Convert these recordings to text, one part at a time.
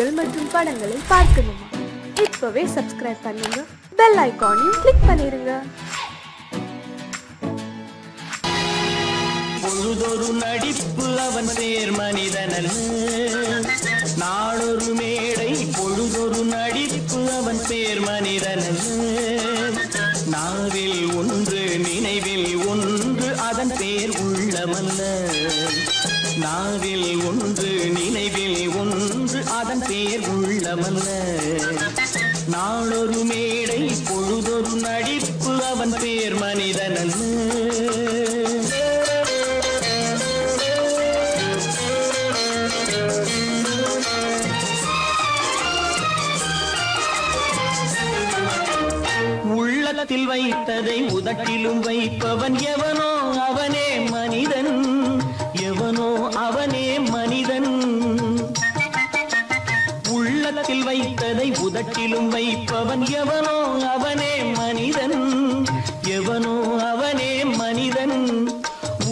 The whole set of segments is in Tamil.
நிகழ்ச்சிகள் மற்றும் படங்களை பார்க்கணுமா? இப்பவே சப்ஸ்கிரைப் பண்ணுங்க, பெல் ஐகானையும் கிளிக் பண்ணிருங்க. பொழுதொரு நடிப்பு அவன் பேர் மனிதனல்ல, நாளொரு மேடை பொழுதொரு நடிப்பு அவன் பேர் மனிதனல்ல. நாவில் ஒன்று நினைவில் ஒன்று அதன் பேர் உள்ளமல்ல, நாவில் ஒன்று நினைவில் ஒன்று அதன் பேர் உள்ளமல்ல. நாளொரு மேடை பொழுதொரு நடிப்பு அவன் பேர் மனிதனல்ல. உள்ளத்தில் வைத்ததை உதட்டிலும் வைப்பவன் எவனோ அவனே மனிதன், எவனோ அவனே மனிதன். உள்ளத்தில் வைத்ததை உதட்டிலும் வைப்பவன் எவனோ அவனே மனிதன், எவனோ அவனே மனிதன்.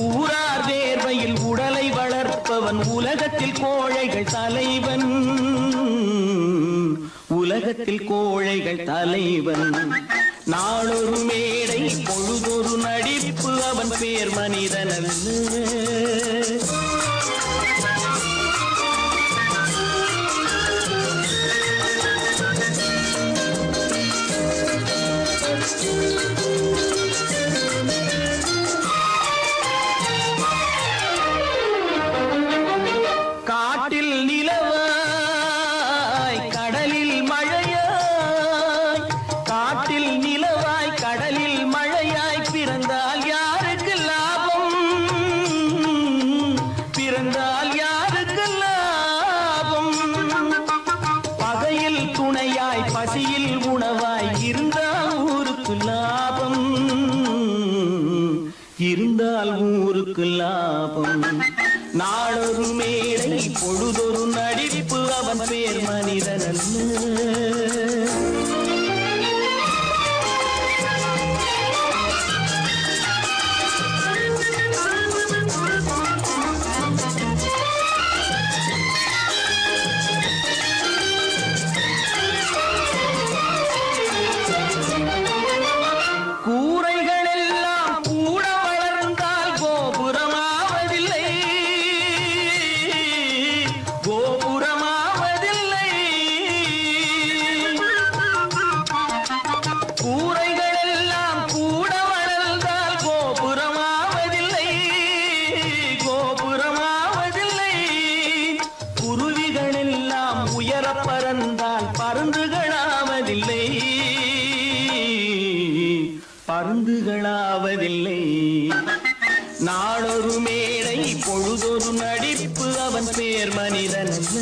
ஊரார் வேர்வையில் உடலை வளர்ப்பவன் உலகத்தில் கோழைகள் தலைவன், உலகத்தில் கோழைகள் தலைவன். நாளொரு மேடை பொழுதொரு நடிப்பு அவன் பேர் மனிதனல்ல. காட்டில் நிலவாய் கடலில் மழையாய், காட்டில் நிலவாய் கடலில் மழையாய் பிறந்தால் யாருக்கு லாபம், பிறந்தால் யாருக்கு லாபம். பகையில் துணையாய் பசியில் உணவாய் இருந்தால் ஊருக்கு லாபம், இருந்தால் ஊருக்கு லாபம். நாளொரு மேடை பொழுதொரு நடிப்பு அவன் பேர் மனிதனல்ல. கூரைகள் எல்லாம் கூட வளர்ந்தால் கோபுரமாவதில்லை, கோபுரமாவதில்லை. கூரைகள் எல்லாம் கூட வளர்ந்தால் கோபுரமாவதில்லை, கோபுரமாவதில்லை. குருவிகள் எல்லாம் உயர பறந்தால் பருந்துகளாவதில்லை, பருந்துகளாவதில்லை. நாளொரு மேடை பொழுதொரு நடிப்பு அவன் பேர் மனிதனல்ல.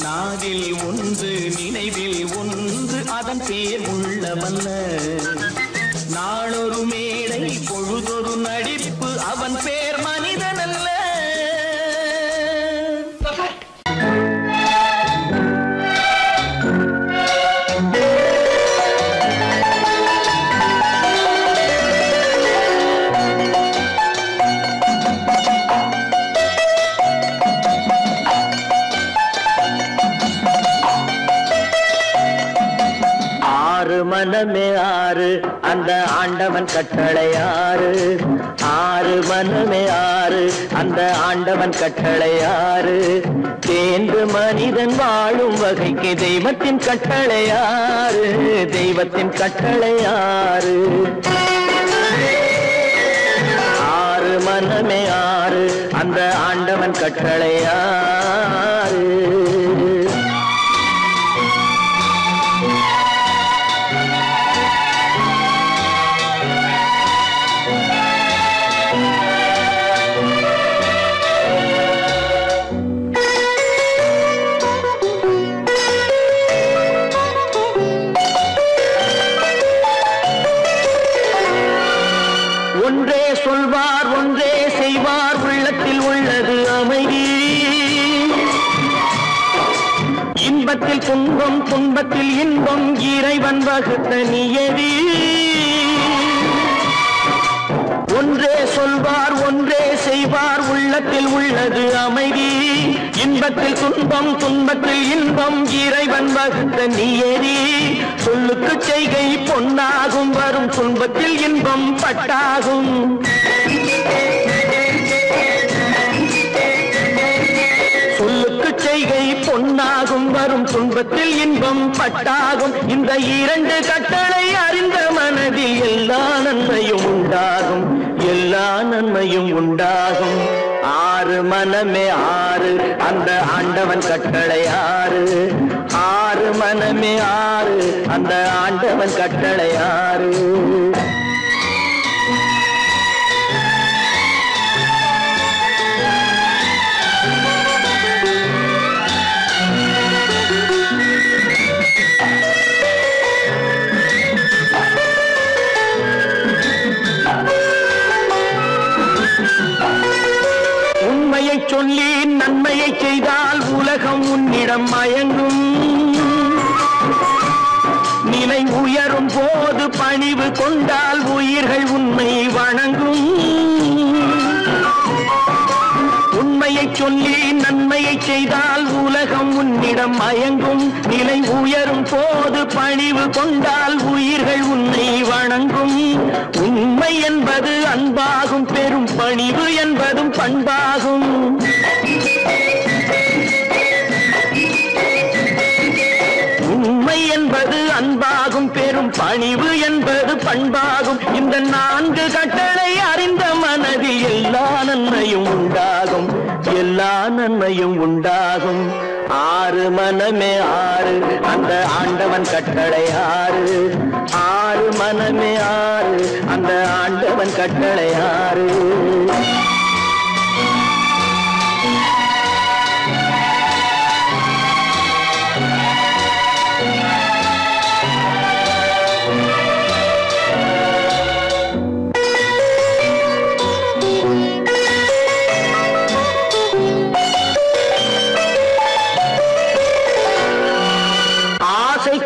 நாவில் ஒன்று நினைவில் ஒன்று அதன் பேர் உள்ளமல்ல. நாளொரு மேடை பொழுதொரு நடிப்பு அவன் பேர் மனிதனல்ல. மனமே ஆறு அந்த ஆண்டவன் கட்டளை ஆறு, ஆறு மனமே ஆறு அந்த ஆண்டவன் கட்டளை ஆறு. தேர்ந்து மனிதன் வாழும் வகைக்கு தெய்வத்தின் கட்டளை ஆறு, தெய்வத்தின் கட்டளை ஆறு. ஆறு மனமே ஆறு அந்த ஆண்டவன் கட்டளை ஆறு. ஒன்றே சொல்வார் ஒன்றே செய்வார், உள்ளத்தில் உள்ளது அமைதி. இன்பத்தில் துன்பம் துன்பத்தில் இன்பம் இறைவன் வகுத்த நியதி. ஒன்றே சொல்வார் ஒன்றே செய்வார் உள்ளத்தில் உள்ளது அமைதி இன்பத்தில் துன்பம் துன்பத்தில் இன்பம் இறைவன் வகுத்த நியதி சொல்லுக்கு செய்கை பொன்னாகும் வரும் துன்பத்தில் இன்பம் பட்டாகும் சொல்லுக்கு செய்கை பொன்னாகும் வரும் துன்பத்தில் இன்பம் பட்டாகும் இந்த இரண்டு கட்டளை அறிந்த மனதில் எல்லா நன்மையும் உண்டாகும் எல்லா நன்மையும் உண்டாகும் ஆறு மனமே ஆறு அந்த ஆண்டவன் கட்டளை ஆறு ஆறு மனமே ஆறு அந்த ஆண்டவன் கட்டளை ஆறு சொல்லி நன்மையை செய்தால் உலகம் உன்னிடம் மயங்கும் நிலை உயரும் போது பணிவு கொண்டால் உயிர்கள் உன்னை வணங்கும் உண்மையை சொல்லி நன்மையை செய்தால் உலகம் உன்னிடம் மயங்கும் நிலை உயரும் போது பணிவு கொண்டால் உயிர்கள் உன்னை வணங்கும் உண்மை என்பது அன்பாகும் பெரும் பணிவு என்பதும் பண்பாகும் உண்மை என்பது அன்பாகும் பெரும் பணிவு என்பது பண்பாகும் இந்த நான்கு கட்டளை அறிந்த மனதில் எல்லா நன்மையும் உண்டாகும் எல்லா நன்மையும் உண்டாகும் ஆறு மனமே ஆறு அந்த ஆண்டவன் கட்டளை ஆறு ஆறு மனமே ஆறு அந்த ஆண்டவன் கட்டளை ஆறு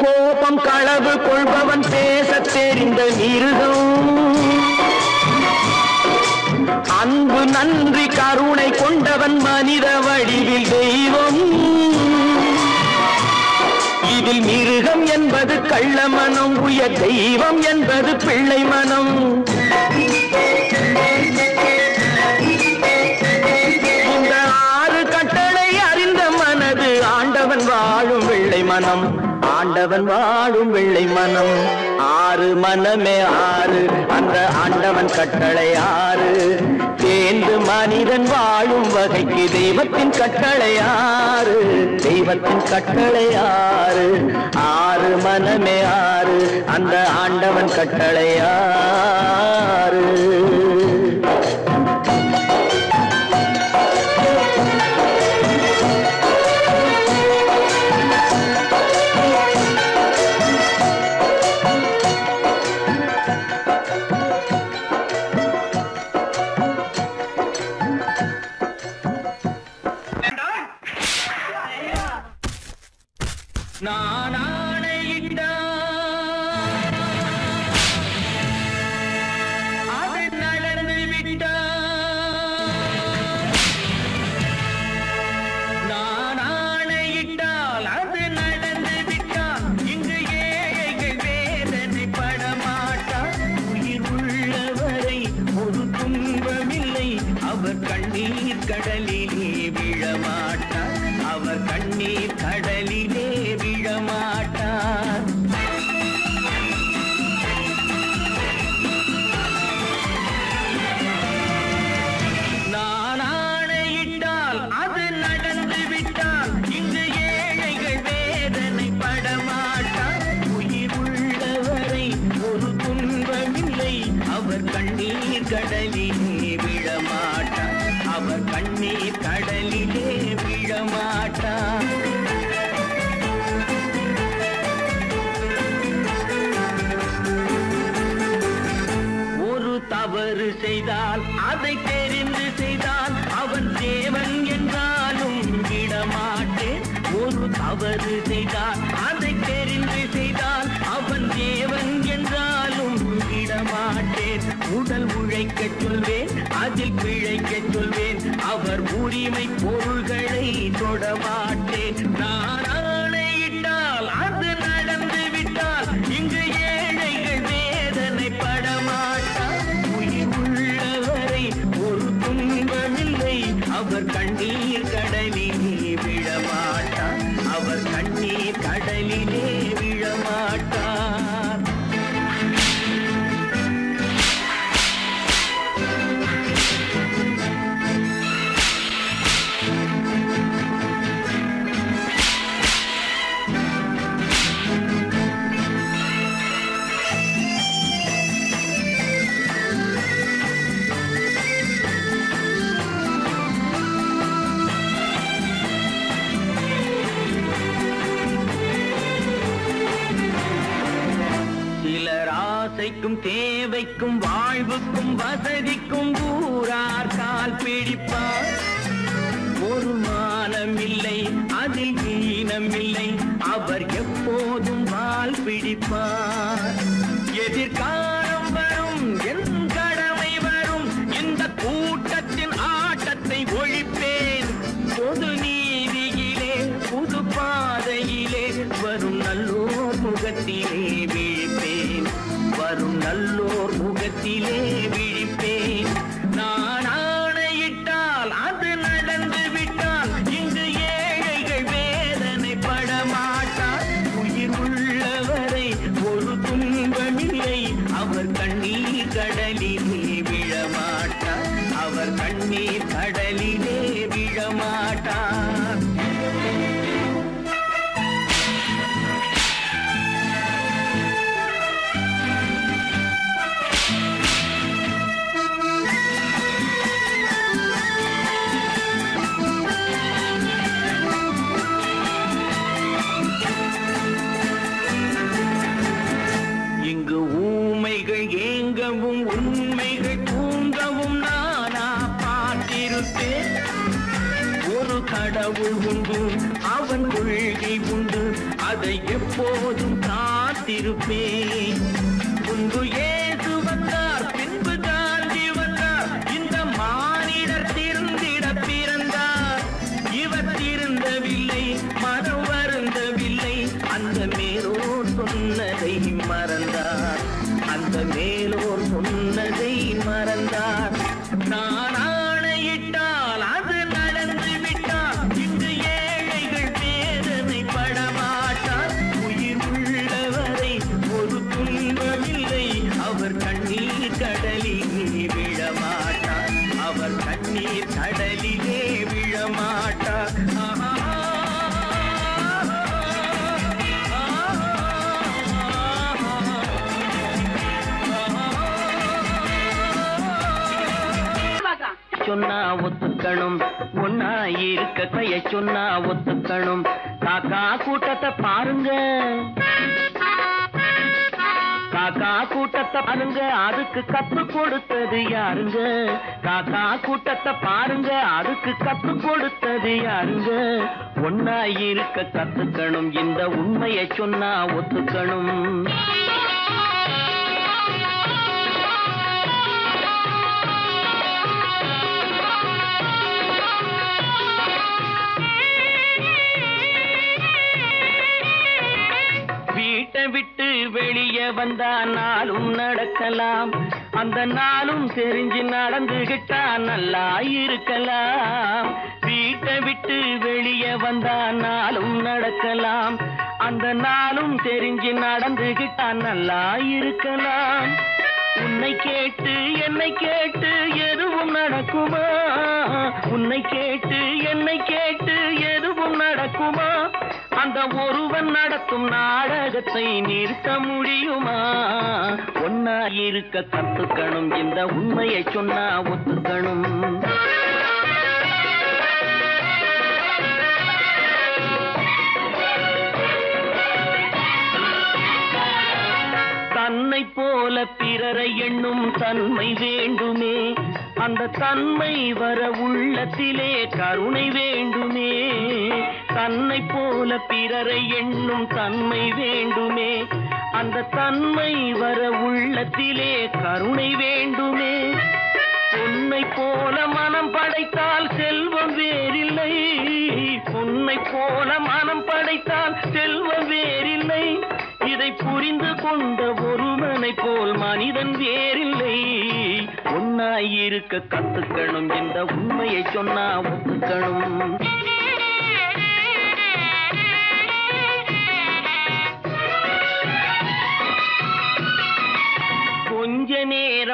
கோபம் களவு கொள்பவன் பேச தெரிந்த மிருகம் அன்பு நன்றி கருணை கொண்டவன் மனித வடிவில் தெய்வம் இதில் மிருகம் என்பது கள்ள மனம் உயர் தெய்வம் என்பது பிள்ளை மனம் இந்த ஆறு கட்டளை அறிந்த மனது ஆண்டவன் வாழும் வெள்ளை மனம் ஆண்டவன் வாழும் வெள்ளை மனம் ஆறு மனமே ஆறு அந்த ஆண்டவன் கட்டளை ஆறு தேர்ந்து மனிதன் வாழும் வகைக்கு தெய்வத்தின் கட்டளை ஆறு தெய்வத்தின் கட்டளை ஆறு ஆறு மனமே ஆறு அந்த ஆண்டவன் கட்டளை ஆறு நான் ஆணையிட்டால் அது நடந்து விட்டால் நான் ஆணையிட்டால் அது நடந்து விட்டால் இங்கு ஏழைகள் வேதனை படமாட்டார் உயிர் உள்ளவரை ஒரு துன்பமில்லை அவர் கண்ணீர் கடலிலே விழமாட்டார் அவர் கண்ணீர் கடலிலே விழமாட்டார் நான் ஆணையிட்டால் அது நடந்து விட்டால் இங்கு ஏழைகள் வேதனை படமாட்டார் உயிர் உள்ளவரை ஒரு துன்பமில்லை அவர் கண்ணீர் கடலிலே விழமாட்டார் அவர் கண்ணீர் கடலிலே விழமாட்டார் தவறு செய்தால் அதை தெரிந்து செய்தால் அவன் தேவன் என்றாலும் விடமாட்டேன் ஒரு தவறு செய்தால் அதை தெரிந்து செய்தால் அவன் தேவன் என்றாலும் விடமாட்டேன் உடல் உழைக்க சொல்வேன் அதில் கடலிலே விழமாட்டார். ஆசைக்கும் தேவைக்கும் வாழ்வுக்கும் வசதிக்கும் ஊரார் கால் பிடிப்பார். ஒரு மானமில்லை அதில் ஈனமில்லை அவர் எப்போதும் வால் பிடிப்பார். எதிர்காலம் வரும் என் கடமை வரும் இந்த கூட்டத்தின் ஆட்டத்தை ஒழிப்பேன். பொது நீதியிலே புது பாதையிலே வரும் நல்லோர் முகத்திலே விழிப்பேன். வரும் நல்லோர் முகத்திலே விழிப்பேன். நான் ஆணையிட்டால் அது நடந்து விட்டால் இங்கு ஏழைகள் வேதனைப்பட மாட்டார். உயிர் உள்ளவரை ஒரு துன்பமில்லை அவர் கண்ணீர் கடலிலே விழமாட்டார். அவர் கண்ணீர் கடலிலே விழமாட்டார். இங்கு ஊமைகள் ஏங்கவும் உண்மைகள் தூங்கவும் நானா பார்த்திருப்பேன். ஒரு கடவுள் உண்டு அவன் கொள்கை உண்டு அதை எப்போதும் காத்திருப்பேன். முன்பு இயேசு வந்தார் பின்பு காந்தி வந்தார். இந்த மானிடர் திருந்திட பிறந்தார். இவர் திருந்தவில்லை மனம் வருந்தவில்லை. அந்த மேலோர் சொன்னதை மறந்தார். அந்த மேலோர் சொன்னதை மறந்தார். நான் ஆணையிட்டால் அது நடந்து விட்டால் இன்று ஏழைகள் வேதனைப்பட மாட்டார். உயிர் உள்ளவரை ஒரு துன்பமில்லை அவர் கண்ணீர் கடலிலே விழமாட்டார். அவர் கண்ணீர் கடலிலே விழமாட்டார். சொன்னா ஒத்துக்கணும் ஒன்னா இருக்க கைய சொன்னா ஒத்துக்கணும். காக்கா கூட்டத்தை பாருங்க காக்கா கூட்டத்தை பாருங்க அதுக்கு கத்து கொடுத்தது யாருங்க? காக்கா கூட்டத்தை பாருங்க அதுக்கு கத்து கொடுத்தது யாருங்க? ஒன்னா இருக்க கத்துக்கணும் இந்த உண்மையை சொன்னா ஒத்துக்கணும். வீட்டை விட்டு வெளியே வந்தா நாளும் நடக்கலாம். அந்த நாளும் தெரிஞ்சு நடந்துகிட்டா நல்லா இருக்கலாம். வீட்டை விட்டு வெளியே வந்தா நாளும் நடக்கலாம். அந்த நாளும் தெரிஞ்சு நடந்துகிட்டா நல்லா இருக்கலாம். உன்னை கேட்டு என்னை கேட்டு எதுவும் நடக்குமா? உன்னை கேட்டு என்னை கேட்டு எதுவும் நடக்குமா? அந்த ஒருவன் நடத்தும் நாடகத்தை நிறுத்த முடியுமா? ஒன்னா இருக்க கத்துக்கணும் இந்த உண்மையை சொன்னா ஒத்துக்கணும். தன்னை போல பிறரை எண்ணும் தன்மை வேண்டுமே. அந்த தன்மை வர உள்ளத்திலே கருணை வேண்டுமே. தன்னை போல பிறரை எண்ணும் தன்மை வேண்டுமே. அந்த தன்மை வர உள்ளத்திலே கருணை வேண்டுமே. பொன்னை போல மனம் படைத்தால் செல்வம் வேறில்லை. பொன்னை போல மனம் படைத்தால் செல்வம் வேறில்லை. இதை புரிந்து கொண்ட ஒருவனை போல் மனிதன் வேறில்லை. ஒன்னாயிருக்க கத்துக்கணும் இந்த உண்மையை சொன்னா ஒத்துக்கணும்.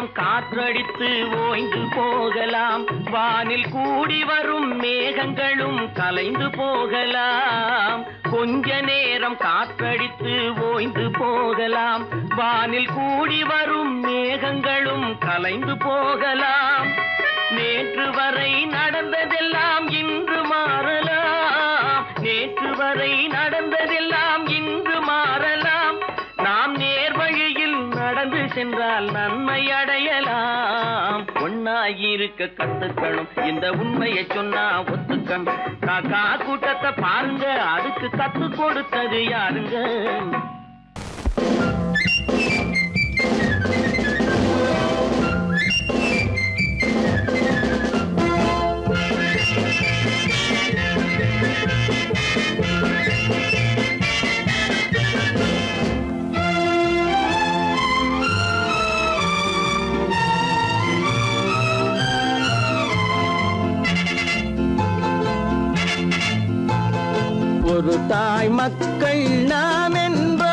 நேரம் காற்றடித்து ஓய்ந்து போகலாம், வானில் கூடி வரும் மேகங்களும் கலைந்து போகலாம். கொஞ்ச நேரம் காற்றடித்து ஓய்ந்து போகலாம், வானில் கூடி வரும் மேகங்களும் கலைந்து போகலாம். நேற்று வரை நடந்ததெல்லாம் இன்று மாறலாம், நேற்று வரை நடந்ததெல்லாம் இன்று மாறலாம். நாம் நேர் வழியில் நடந்து சென்றால் நன்மை அடையலாம். ஒன்னாயிருக்க கத்துக்கணும், இந்த உண்மையை சொன்னா ஒத்துக்கணும். காக்கா கூட்டத்தை பாருங்க, அதுக்கு கத்து கொடுத்தது யாருங்க? ஒரு தாய் மக்கள் நாம் என்போம்,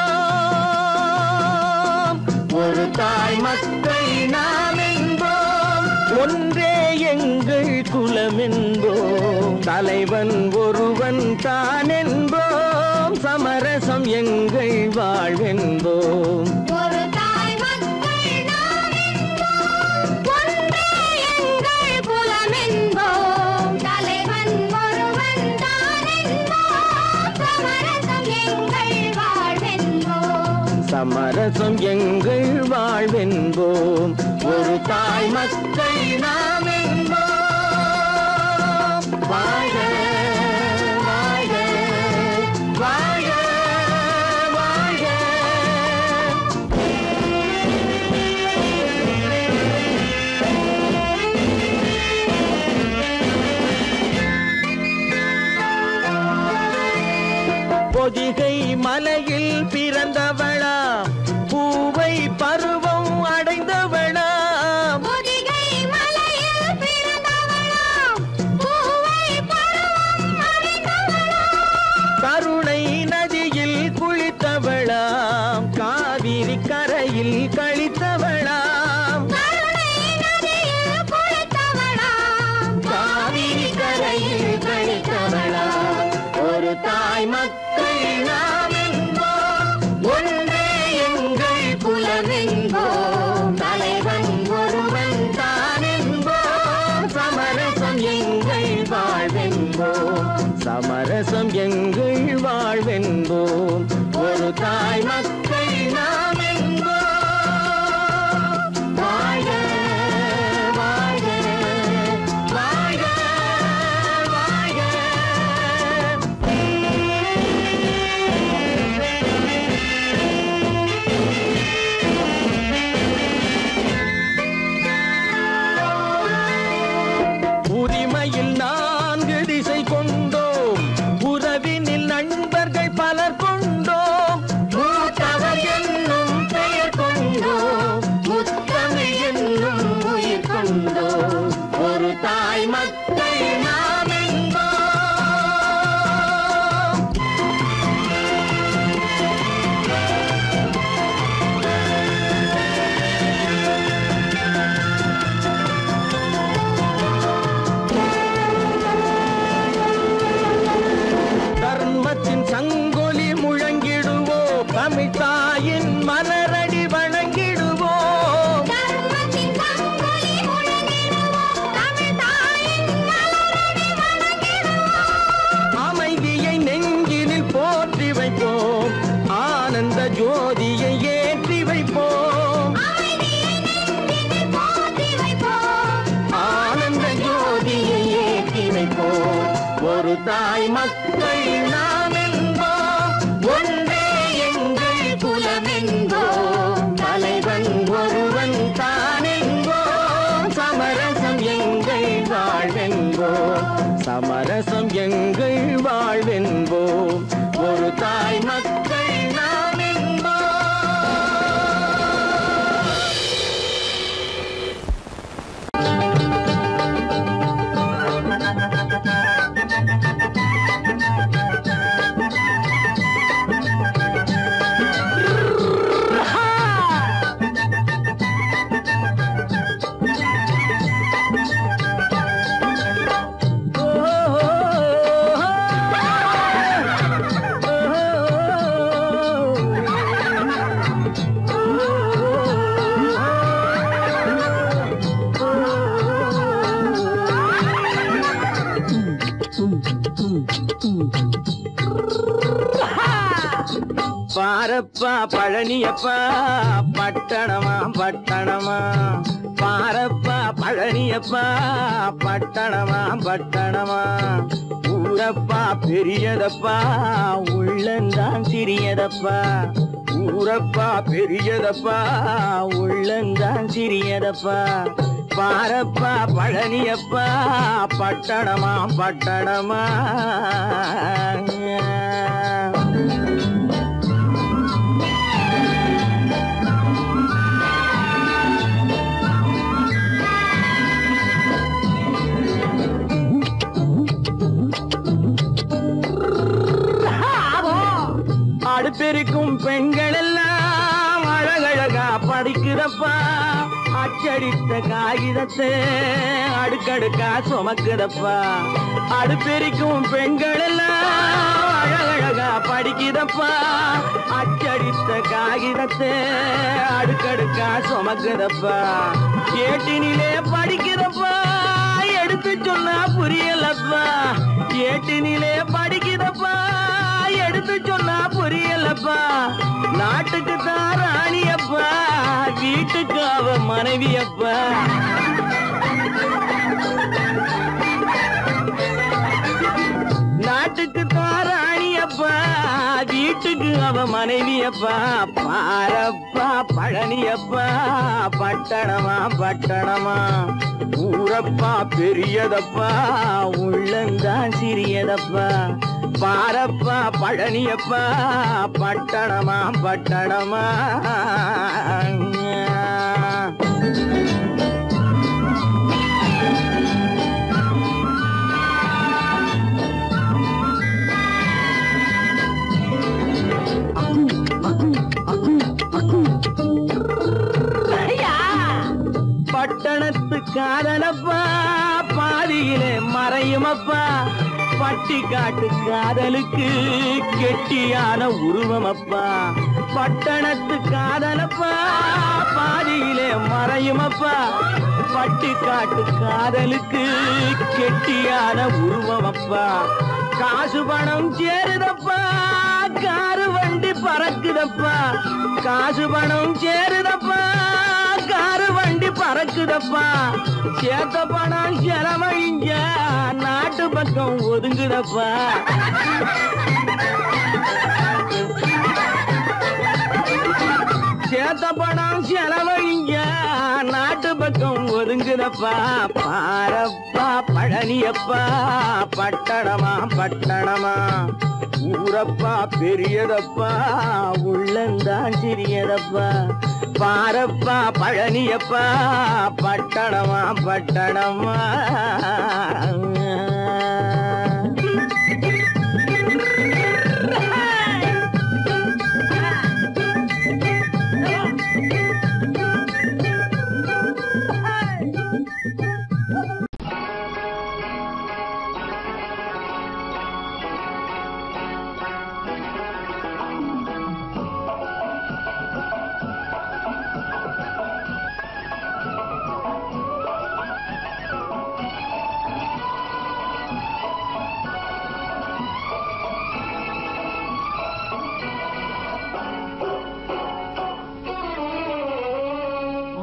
ஒரு தாய் மக்கள் நாம் என்போம், ஒன்றே எங்கள் குலம் என்போம், தலைவன் ஒருவன் தான் என்போம், சமரசம் எங்கள் வாழ்வென்போம். சமரசம் எங்கள் வாழ்வென்போம், ஒரு தாய் மக்கள் நாம் என்போம். வாழ்க வாழ்க வாழ்க வாழ்க. பொதிகை மலையில் பிறந்தவளா, பூவை பருவம் அடைந்தவளா, பொதிகை மலையில் பிறந்தவளா, பூவை பருவம் அடைந்தவளா, கருணை நதியில் குளித்தவளா, காவிரி கரையில் கழித்தவளா, கருணை நதியில் குளித்தவளா, காவிரி கரையில் கழித்தவளா. ஒரு தாய் மக்கள் நாம் என்போம், ஒன்றே எங்கள் குலம் என்போம், தலைவன் ஒருவன் தான் என்போம், சமரசம் எங்கள் வாழ்வென்போம், சமரசம் எங்கள் வாழ்வென்போம், ஒரு தாய் மக்கள் நாம் என்போம். வாழ்க வாழ்க வாழ்க வாழ்க. உரிமையில் 4 திசை கொண்டோம், உறவினில் நண்பர்கள் பலர் கொண்டோம், மூத்தவர் என்னும் பெயர் கொண்டோம், முத்தமிழ் என்னும் உயிர் கொண்டோம், ஒரு தாய் மக்கள் நாம் என்போம். தர்மத்தின் சங்கொலி முழங்கிடுவோம், தமிழ் தாயின் மலரடி வணங்கிடுவோம், தர்மத்தின் சங்கொலி முழங்கிடுவோம், தமிழ் தாயின் மலரடி வணங்கிடுவோம், அமைதியை நெஞ்சினில் போற்றி வைப்போம், ஆனந்த ஜோதியை ஏற்றி வைப்போம், அமைதியை நெஞ்சினில் போற்றி வைப்போம், ஆனந்த ஜோதியை ஏற்றி வைப்போம், ஒரு தாய் மக்கள் நாம் என்போம். பாரப்பா பழனியப்பா பட்டணமா பட்டணமா பாரப்பா பழனியப்பா பட்டணமா பட்டணமா ஊரப்பா பெரியதப்பா உள்ளந்தான் சிறியதப்பா ஊரப்பா பெரியதப்பா உள்ளந்தான் சிறியதப்பா பாரப்பா பழனியப்பா பட்டணமா பட்டணமா அடுப்பெருக்கும் பெண்கள் எல்லாம் அழகழகா படிக்கிறப்பா அச்சடித்த காகிதத்தை அடுக்கடுக்கா சுமக்குதப்பா அடுப்பெருக்கும் பெண்கள் எல்லாம் அழகழகா படிக்கிறப்பா அச்சடித்த காகிதத்தை அடுக்கடுக்கா சுமக்குதப்பா ஏட்டினிலே படிக்கிறப்பா எடுத்து சொன்னா புரியலப்பா ஏட்டினிலே படிக்கிறப்பா எடுத்து சொன்னா புரியலப்பா நாட்டுக்கு தான் ராணியப்பா வீட்டுக்கு அவ மனைவியப்பா நாட்டுக்கு தான் ராணியப்பா வீட்டுக்கு அவ மனைவியப்பா பாரப்பா பழனியப்பா பட்டணமா பட்டணமா ஊரப்பா பெரியதப்பா உள்ளந்தான் சிறியதப்பா பாரப்பா பழனியப்பா பட்டணமா பட்டணமா பட்டணத்து காதலப்பா பாதியிலே மறையுமப்பா பட்டி காட்டு காதலுக்கு கெட்டியான உருவமப்பா பட்டணத்து காதலப்பா பாதியிலே மறையுமப்பா பட்டி காட்டு காதலுக்கு கெட்டியான உருவமப்பா காசு பணம் சேருதப்பா காரு வண்டி பறக்குதப்பா காசு பணம் சேருதப்பா காரு வண்டி பறக்குதப்பா சேத்த பணம் செலவழிங்க நாட்டு பக்கம் ஒதுங்குதப்பா சேத்த பணம் செலவழிங்க நாட்டு பக்கம் ஒதுங்குதப்பா பாரப்பா பழனியப்பா பட்டணமா பட்டணமா ஊரப்பா பெரியதப்பா உள்ளந்தான் சிறியதப்பா பாரப்பா பழனியப்பா பட்டணமா பட்டணமா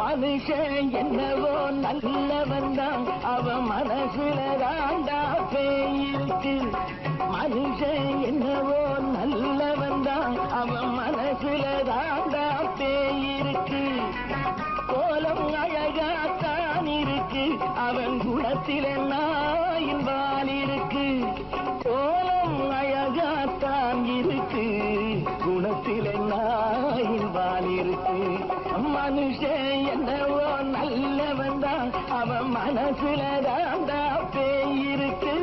மனுஷன் என்னவோ நல்லவன் தான் அவன் மனசுல தாண்டா பேயிருக்கு மனுஷன் என்னவோ நல்லவன் தான் அவன் மனசுல தாண்டா பேயிருக்கு கோலம் அழகாத்தான் இருக்கு அவன் குணத்தில நாயின் வால் இருக்கு கோலம் அழகாத்தான் இருக்கு குணத்தில நாயின் வால் இருக்கு மனுஷன் என்னவோ நல்லவன் தான் அவன் மனசுல தாண்டா பேயிருக்கு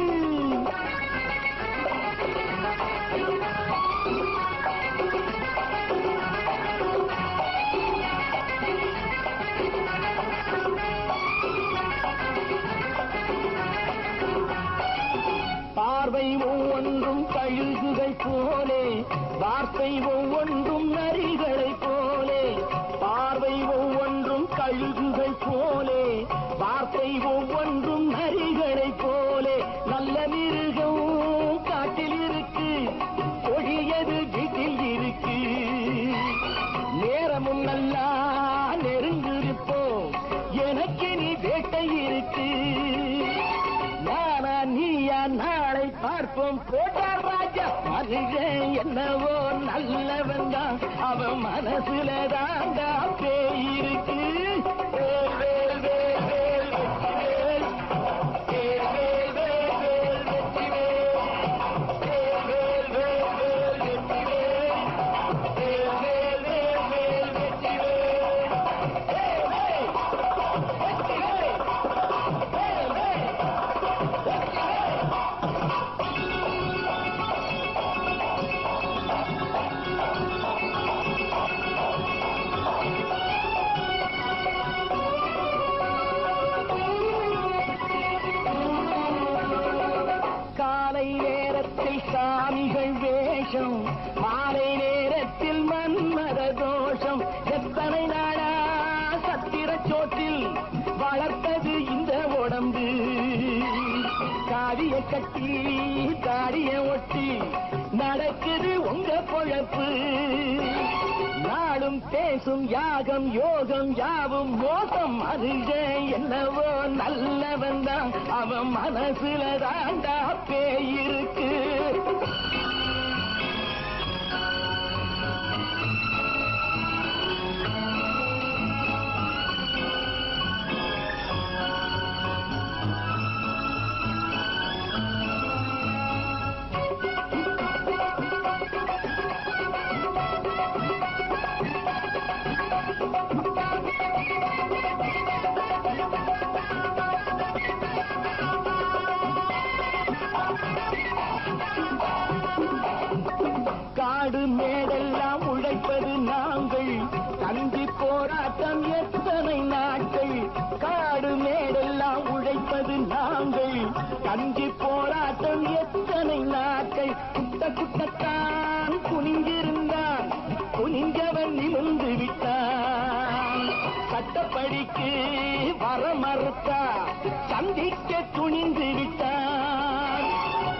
பார்வை ஒவ்வொன்றும் கழுகுகை போலே வார்த்தை ஒவ்வொன்றும் நரிகளை போலே பார்வை ஒவ்வொன்றும் கழுகுகை போலே வார்த்தை ஒவ்வொன்றும் நரிகளை போலே நல்ல மிருகம் காட்டில் இருக்கு கொடியது வீட்டில் இருக்கு தீர்ப்போம் போட்டார் ராஜா. மனுஷன் என்னவோ நல்லவன் தான், அவன் மனசுல தாண்டா பேய் இருக்கு. வேல் வேல் வேல் வேல் வெற்றி வேல், வேல் வேல் வேல் வேல் வெற்றி வேல், வேல் வேல் வேல் வேல் வெற்றி வேல், வேல் வேல் வேல் வேல் வெற்றி வேல், வேல் வேல் வெற்றி வேல், வேல் வேல் வெற்றி வேல். காலை நேரத்தில் சாமிகள் வேஷம், மாலை நேரத்தில் மன்மத தோஷம். எத்தனை நாளா சத்திர சோற்றில் வளர்த்தது இந்த உடம்பு. காவிய கட்டி தாடிய ஒட்டி நடக்குது உங்க பொழப்பு. நாளும் பேசும் யாகம் யோகம் யாவும் மோசம். மனுஷன் என்னவோ நல்லவன் தான், அவன் மனசுல தாண்டா பேய் இருக்கு. காடு மேடெல்லாம் உழைப்பது நாங்கள், தந்தி போராட்டம் எத்தனை நாட்கள். காடு மேடெல்லாம் உழைப்பது நாங்கள், தந்தி போராட்டம் எத்தனை நாட்கள். குட்ட குட்டத்தான் குனிஞ்சிருந்தான், குனிஞ்சவன் நிமிர்ந்து விட்டான். சட்டப்படிக்கு வர மறுத்தா, சந்திக்க துணிந்து விட்டான்.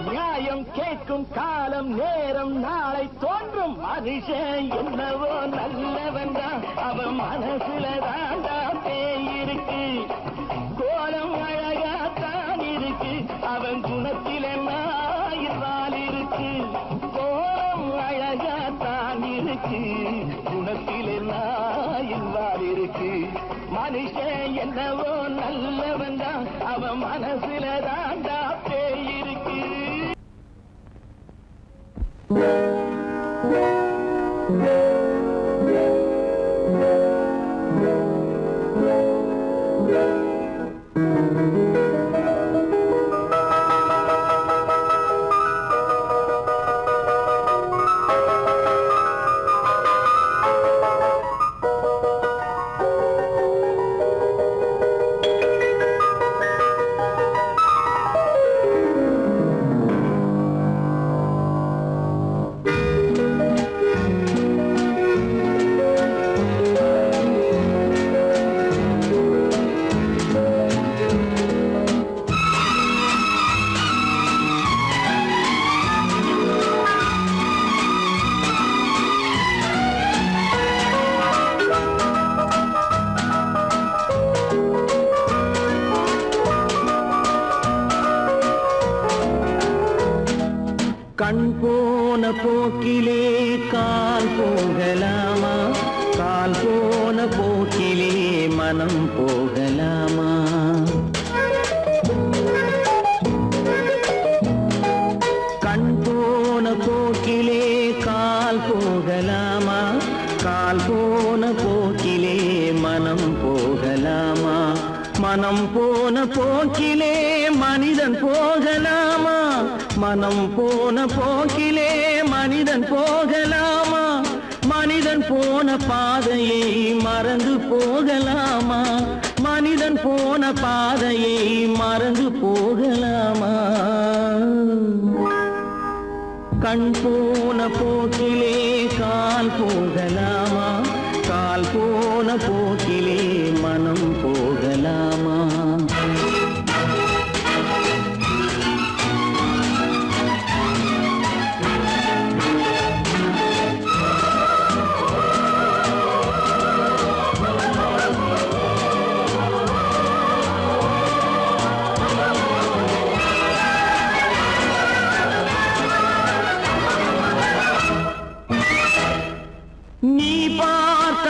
நியாயம் கேட்கும் காலம் நேரம் நாளை தோன்றும். மனுஷன் என்னவோ நல்லவன் தான், அவன் மனசுல தாண்டா பேய் இருக்கு. கோலம் அழகாத்தான் இருக்கு, அவன் குணத்தில் என்னால் இருக்கு. கோலம் அழகாத்தான் இருக்கு, குணத்தில் என்னால் இருக்கு. மனுஷன் என்னவோ நல்லவன் தான், அவன் மனசுல தாண்டா பேய் இருக்கு. கண் போன போக்கிலே கால் போகலாமா, கால் போன போக்கிலே மனம் போகலாமா. கண் போன போக்கிலே கால் போகலாமா, கால் போன போக்கிலே மனம் போகலாமா. மனம் போன போக்கிலே மனிதன் போகலாமா, மனம் போன போக்கிலே மனிதன் போகலாமா. மனிதன் போன பாதையை மறந்து போகலாமா, மனிதன் போன பாதையை மறந்து போகலாமா. கண் போன போக்கிலே கால் போகலாமா, கால் போன போக்கிலே மனம் போகலாமா.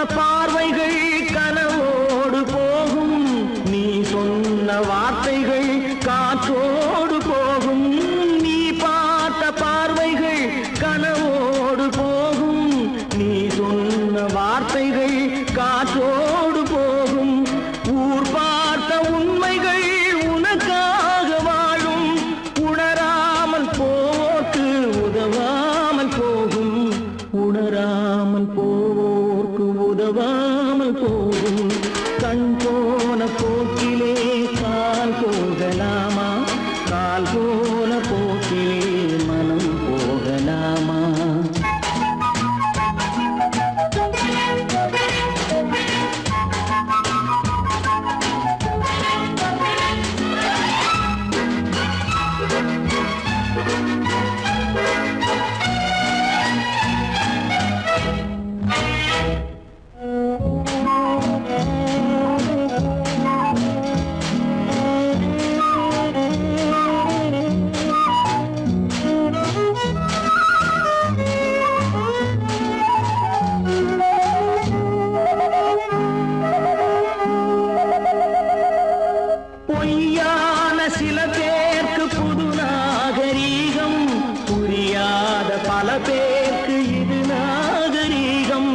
பார்வைகள் கனவோடு போகும் நீ சொன்ன வார்த்தைகள் காற்றோடு போகும் நீ பார்த்த பார்வைகள் கனவோடு போகும் நீ சொன்ன வார்த்தைகள் காற்றோடு போகும் ஊர் பார்த்த உண்மைகள் உனக்காக வாழும் உணராமல் போக்கு உதவாமல் போகும் உணராமல் போக்கு உதவாமல் போகும் கண் போன போக்கிலே கால் போகலாமா கால் போன போக்கிலே மனம் போகலாமா பொய்யான சில பேருக்கு புது நாகரீகம் புரியாத பல பேருக்கு இது நாகரீகம்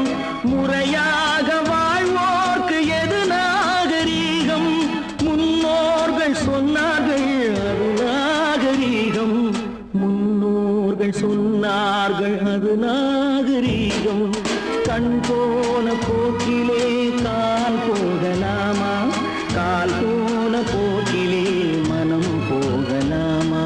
முறையாக வாழ்வோர்க்கு எது நாகரீகம் முன்னோர்கள் சொன்னார்கள் அது நாகரீகம் முன்னோர்கள் சொன்னார்கள் அது நாகரீகம் கண் போன போக்கிலே கால் போகலாமா கால் போன போக்கிலே மனம் போகலாமா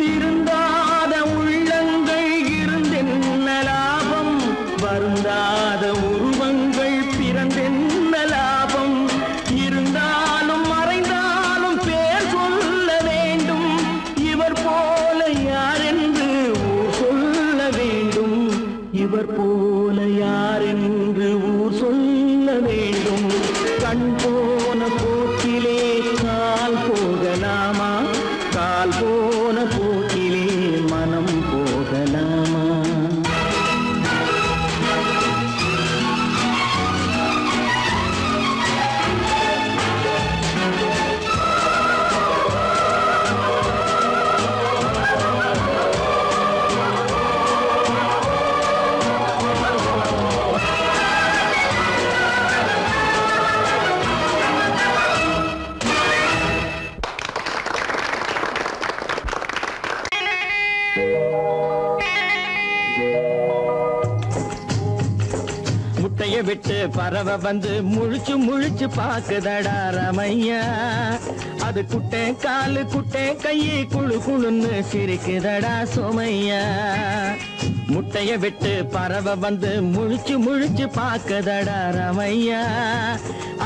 திருந்தாத உள்ளங்கள் இருந்தென்ன லாபம் வருந்தாத உருவங்கள் பிறந்தென்ன லாபம் இருந்தாலும் மறைந்தாலும் பேர் சொல்ல வேண்டும் இவர் போல யாரென்று ஊர் சொல்ல வேண்டும் இவர் போல யாரென்று ஊர் சொல்ல வேண்டும் கண் போன போக்கிலே கால் போகலாமா கால் போன போக்கிலே மனம் போகலாமா முட்டைய விட்டு பறவை வந்து முழிச்சு முழிச்சு பாக்குதடா ரமையா அது குட்டை காலு குட்டை கையை குழு குழுன்னு சிரிக்குதடா சோமையா முட்டைய விட்டு பறவை வந்து முழிச்சு முழிச்சு பாக்குதடா ரமையா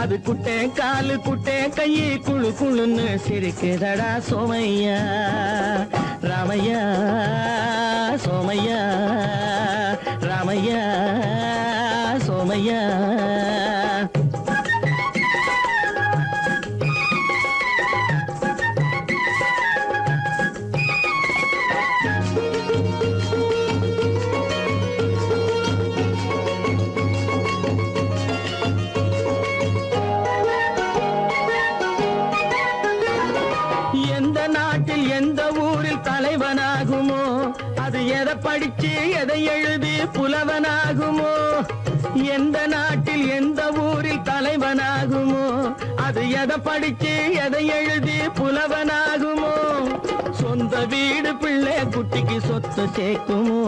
அது குட்டை காலு குட்டை கையை குழு குழுன்னு சிரிக்குதடா சோமையா ராமையா சோமையா ராமையா சோமையா எந்த நாட்டில் எந்த ஊரில் தலைவனாகுமோ அது எதை படிச்சு எதை எழுதி புலவனாகுமோ எந்த நாட்டில் எந்த ஊரில் தலைவனாகுமோ அது எதை படிச்சு எதை எழுதி புலவனாகுமோ சொந்த வீடு பிள்ளை குட்டிக்கு சொத்து சேர்க்குமோ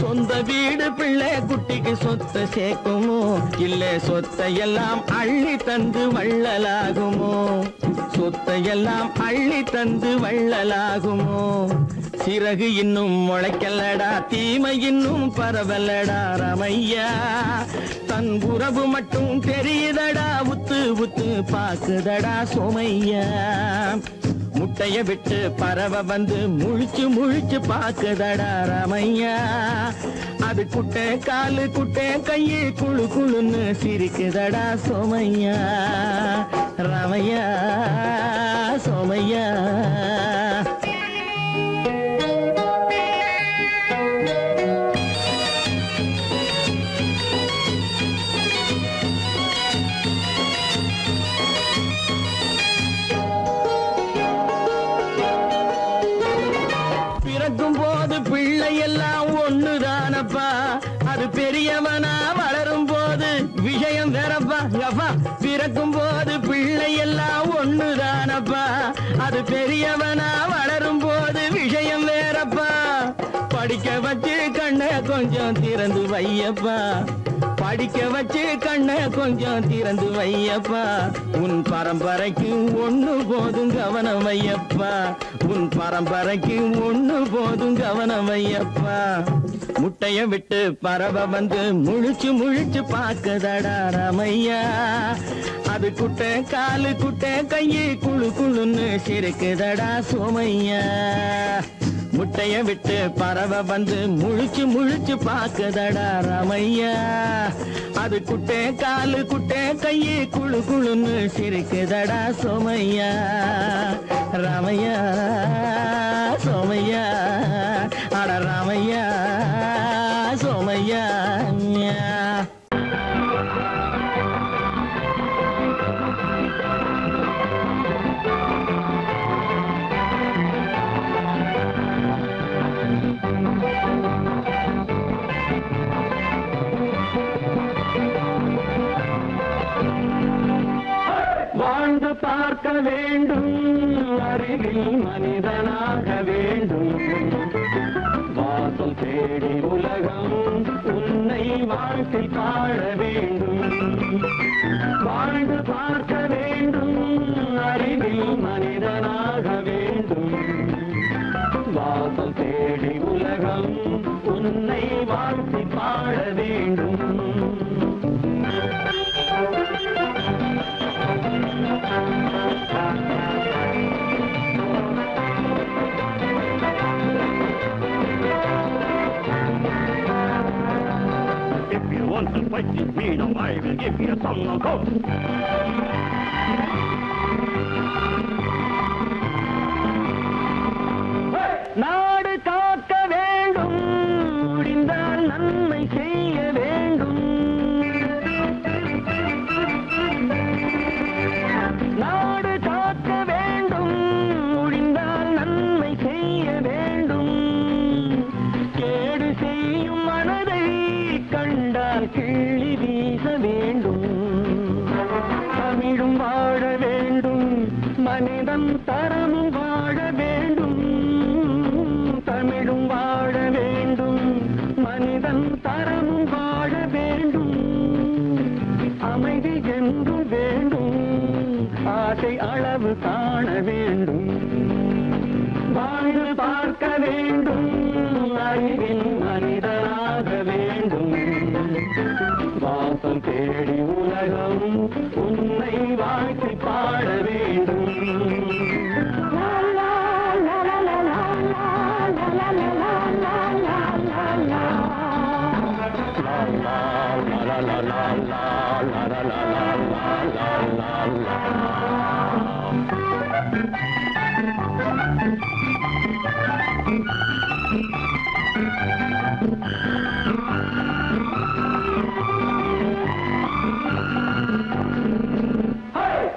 சொந்த வீடு பிள்ளை குட்டிக்கு சொத்து சேர்க்குமோ இல்ல சொத்தை எல்லாம் அள்ளி தந்து வள்ளலாகுமோ சொத்தை எல்லாம் அள்ளி தந்து வள்ளலாகுமோ சிறகு இன்னும் முளைக்கல்லடா தீமை இன்னும் பரவலடா ரமையா தன் உறவு மட்டும் தெரியுதடா உத்து உத்து பாக்குதடா சோமையா. முட்டைய விட்டு பறவை வந்து முழிச்சு முழிச்சு பாக்குதடா ராமையா. அது குட்டை காலு குட்டை கையு குழு குழுன்னு சிரிக்குதடா சோமையா. ராமையா சோமையா. பிறக்கும் போது பிள்ளை எல்லாம் ஒண்ணுதானப்பா, அது பெரியவனா வளரும் போது விஷயம் வேறப்பா. பிறக்கும் போது பிள்ளை எல்லாம் ஒண்ணுதானப்பா, அது பெரியவனா வளரும் போது விஷயம் வேறப்பா. படிக்க வச்சு கண்ணை கொஞ்சம் திறந்து வையப்பா, படிக்க வச்சு கண்ணை கொஞ்சம் திறந்து வையப்பா. உன் பரம்பரைக்கு ஒண்ணு போதும் கவனம் வையப்பா, உன் பரம்பரைக்கு ஒண்ணு போதும் கவனம் வையப்பா. முட்டைய விட்டு பறவை வந்து முழிச்சு முழிச்சு பாக்குதடா ராமையா. அது குட்டை காலு குட்டை கையு குழு குழுன்னு சிரிக்குதடா சோமையா. முட்டைய விட்டு பறவை வந்து முழிச்சு முழிச்சு பாக்குதடா ராமையா. அது குட்டை காலு குட்டை கையு குழு குழுன்னு சிரிக்குதடா சோமையா. ராமையா சோமையா. அட ராமையா சோமையா. வாழ்ந்து பார்க்க வேண்டும், அறிவில் மனிதனாக வேண்டும். வாசல் தேடி உலகம் உன்னை வாழ்க்கை பாட வேண்டும். வாழ்ந்து பார்க்க வேண்டும், அறிவில் மனிதனாக வேண்டும். வாசல் தேடி உலகம் உன்னை வாழ்க்கை பாட வேண்டும். If you want to fight with me, now I will give you a song of hope. நாடு காக்க வேண்டும், முடிந்தால் நன்மை செய்ய வேண்டும். நாடு காக்க வேண்டும், முடிந்தால் நன்மை செய்ய வேண்டும். கேடு செய்யும் மனதை கண்டால் கிள்ளி வீச வேண்டும். தமிழும் வாழ வேண்டும், மனிதன் தரமும் வாழ வேண்டும். தமிழும் வாழ வேண்டும், மனிதன் தரமும் வாழ வேண்டும். அமைதி என்றும் வேண்டும், ஆசை அளவு காண வேண்டும். வாழ்ந்து பார்க்க வேண்டும், அறிவின் மனிதனாக வேண்டும். வாசல் தேடி உலகம் உன்னை வாழ்க்கை பாட வேண்டும்.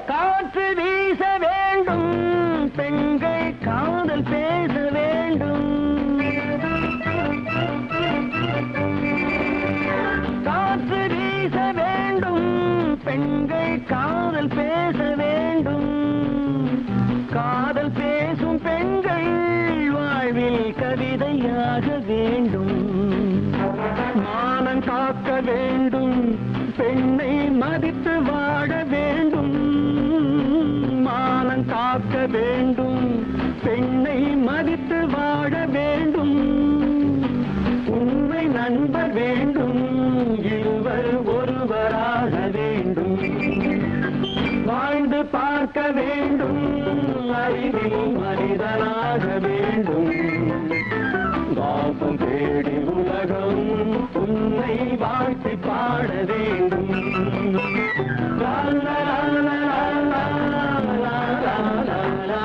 காற்று வீச வேண்டும், பெண்கள் காதல் பேச வேண்டும். காற்று வீச வேண்டும், பெண்கள் காதல் பேச வேண்டும். காதல் பேசும் பெண்கள் வாழ்வில் கவிதையாக வேண்டும். மானம் காக்க வேண்டும், பெண்ணை மதித்து வாழ வேண்டும். மானம் காக்க வேண்டும், பெண்ணை மதித்து வாழ வேண்டும். உண்மை நண்பர் வேண்டும், இருவர் ஒருவராக வேண்டும். பார்க்க வேண்டும், அறிவில் மனிதனாக வேண்டும். வாசம் தேடி உலகம் உன்னை வாழ்த்தி பாட வேண்டும். லா லா லா லா லா லா லா லா லா.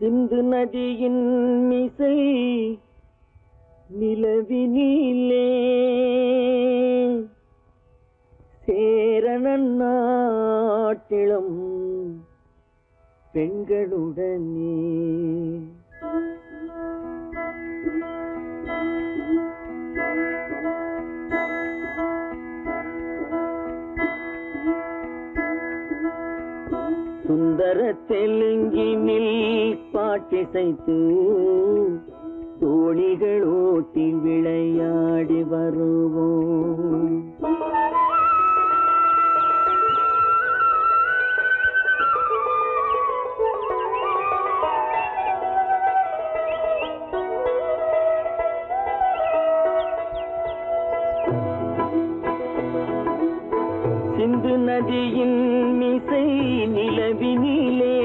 சிந்து நதியின் மிசை நிலவினிலே சேரணன் நாட்டிளம் பெண்களுடனே சுந்தர தெலுங்கினில் பாட்டிசைத்து தோணிகள் ஓட்டி விளையாடி வருவோம். சிந்து நதியின் மிசை நிலவினிலே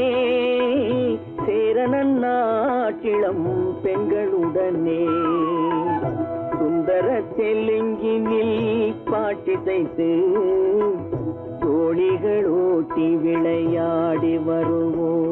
சேரணன் நாட்டிளம் பெண்களுடனே சுந்தர தெலுங்கினில் பாட்டிசைத்து தோணிகள் ஓட்டி விளையாடி வருவோம்.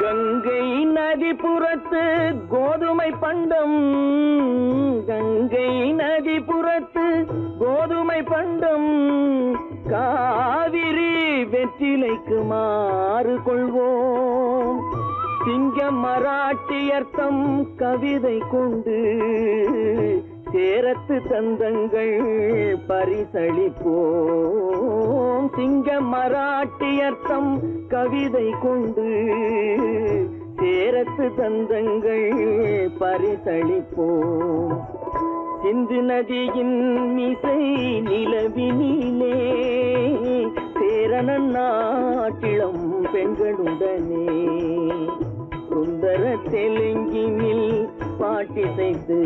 கங்கை நதிபுறத்து கோதுமை பண்டம், கங்கை நதிபுறத்து கோதுமை பண்டம், காவிரி வெற்றிலைக்கு மாறு கொள்வோம். சிங்க மராட்டியர்த்தம் கவிதை கொண்டு சேரத்து தந்தங்கள் பரிசளிப்போம். சிங்க மராட்டியர்த்தம் கவிதை கொண்டு சேரத்து தந்தங்கள் பரிசளிப்போம். சிந்து நதியின் மிசை நிலவினிலே சேரணன் நாட்டிளம் பெண்களுடனே சுந்தர தெலுங்கினில் பாட்டிசைத்து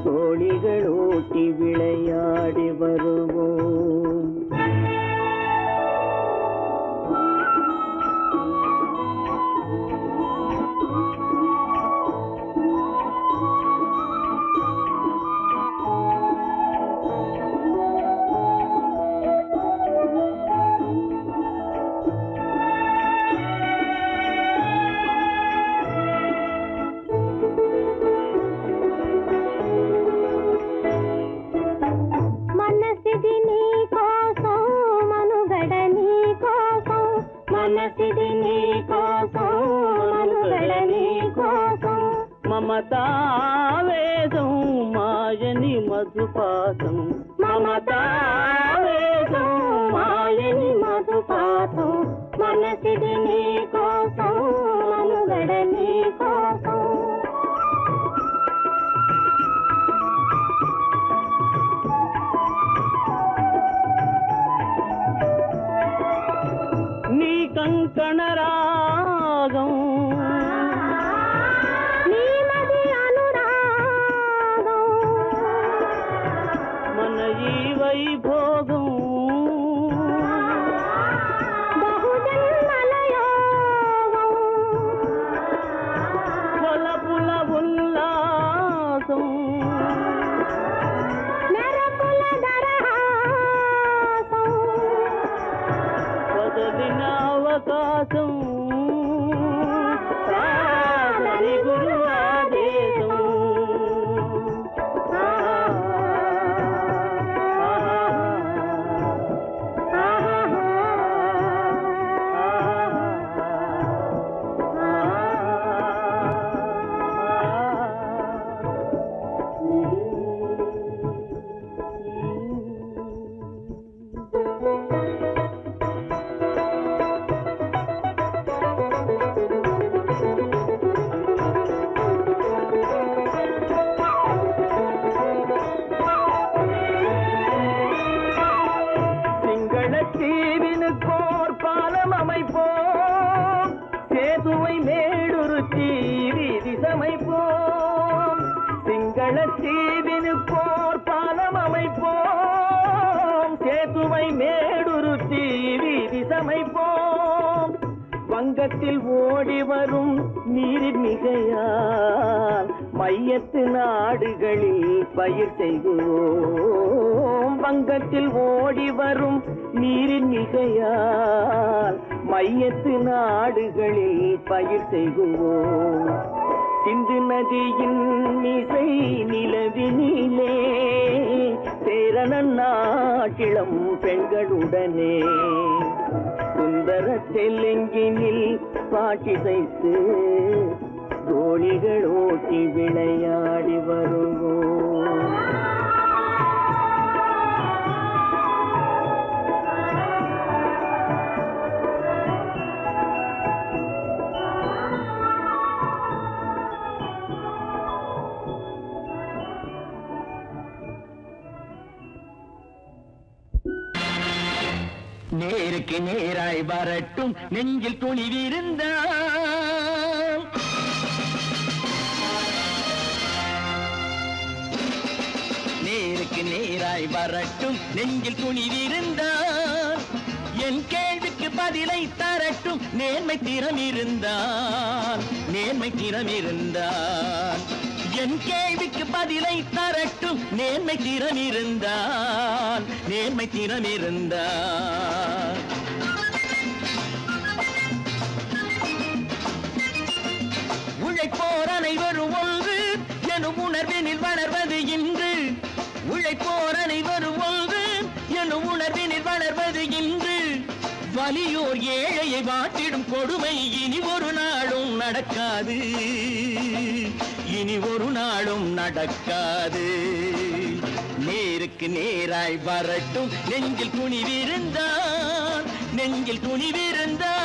தோணிகள் ஓட்டி விளையாடி வருவோம். మమతావేదం మాయని మధుపాతం, మమతావేదం మాయని మధుపాతం, మనసిది నీ కోసం మనుగడ నీ కోసం. నీ కంకణ రాగం వైభోగ மாலத்தீவினுக்கோர் பாலம் அமைப்போம், சேதுவை மேடுருத்தி வீதி சமைப்போம். வங்கத்தில் ஓடி வரும் நீரின் மிகையால் மையத்து நாடுகளில் பயிர் செய்வோம். வங்கத்தில் ஓடி வரும் நீரின் மிகையால் மையத்து நாடுகளில் பயிர் செய்வோம். சிந்து நதியின் மிசை நிலவினிலே சேரணன் நாட்டிளம் பெண்களுடனே சுந்தர தெலுங்கினில் பாட்டிசைத்து தோழிகள் ஓட்டி விளையாடி வருவோம். நேருக்கு நேராய் வரட்டும் நெஞ்சில் துணிவிருந்தால், நேருக்கு நேராய் வரட்டும் நெஞ்சில் துணிவிருந்தால், என் கேள்விக்கு பதிலை தரட்டும் நேர்மை திறம் இருந்தால், நேர்மை திறம் இருந்தால். என் கேள்விக்கு பதிலை தரட்டும் நேர்மை திறம் இருந்தால், நேர்மை திறம் இருந்தால். உழைப்போர் அனைவரும் ஒன்று எனும் உணர்வினில் வளர்வது இன்று, உழைப்போர் அனைவரும் ஒன்று எனும் உணர்வினில் வளர்வது இன்று. வலியோர் ஏழையை வாட்டிடும் கொடுமை இனி ஒரு நாளும் நடக்காது, இனி ஒரு நாளும் நடக்காது. நேருக்கு நேராய் வரட்டும் நெஞ்சில் துணிவிருந்தால், நெஞ்சில் துணிவிருந்தால்.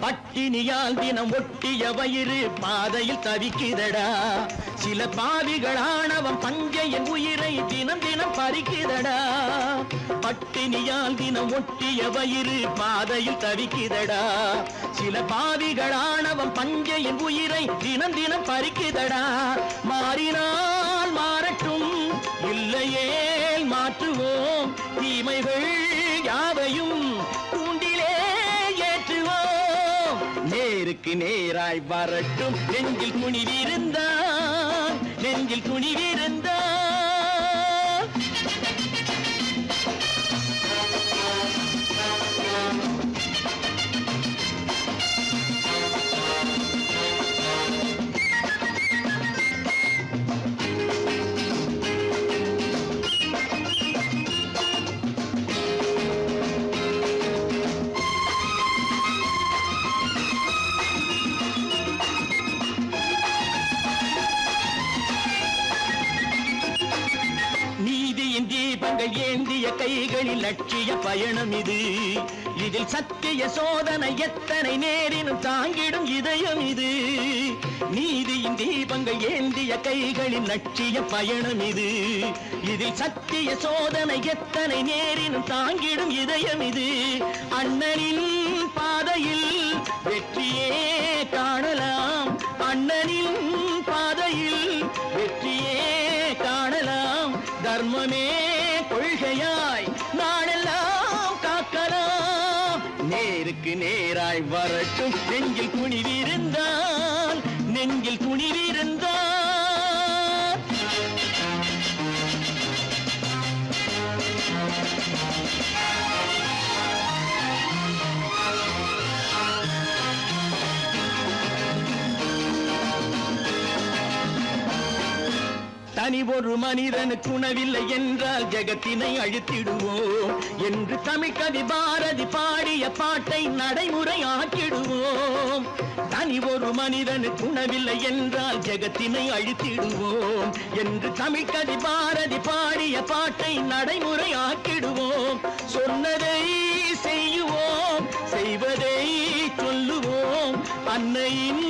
பட்டினியால் தினம் ஒட்டிய வயிறு பாதையில் தவிக்குதடா, சில பாவிகளானவன் பஞ்சையின் உயிரை தினம் தினம் பறிக்குதடா. பட்டினியால் தினம் ஒட்டிய வயிறு பாதையில் தவிக்குதடா, சில பாவிகளானவன் பஞ்சையின் உயிரை தினம் தினம் பறிக்குதடா. மாறினால் மாறட்டும் இல்லையே மாற்றுவோம், தீமைகள் யாவையும் கூண்டிலே ஏற்றுவோம். நேருக்கு நேராய் வரட்டும் நெஞ்சில் துணிவிருந்தால், நெஞ்சில் துணிவிருந்தால். தீபங்கள் ஏந்திய கைகளில் லட்சிய பயணம் இது, இதில் சத்திய சோதனை எத்தனை நேரினும் தாங்கிடும் இதயம் இது. நீதியின் தீபங்கள் ஏந்திய கைகளில் லட்சிய பயணம் இது, இதில் சத்திய சோதனை எத்தனை நேரினும் தாங்கிடும் இதயம் இது. அண்ணனின் பாதையில் வெற்றியே காணலாம், அண்ணனின் பாதையில் வெற்றியே காணலாம். தர்மமே கொள்கையாய் நாடெல்லாம் காக்கலாம். நேருக்கு நேராய் வரட்டும் நெஞ்சில் துணிவிருந்தால், நெஞ்சில் துணிவிருந்தால். தனி ஒரு மனிதனுக்கு உணவில்லை என்றால் ஜெகத்தினை அழித்திடுவோம் என்று தமிழ்கவி பாரதி பாடிய பாட்டை நடைமுறையாக்கிடுவோம். தனி ஒரு மனிதனுக்கு உணவில்லை என்றால் ஜெகத்தினை அழித்திடுவோம் என்று தமிழ்கவி பாரதி பாடிய பாட்டை நடைமுறையாக்கிடுவோம். சொன்னதை செய்யுவோம், செய்வதை சொல்லுவோம், அன்னையின்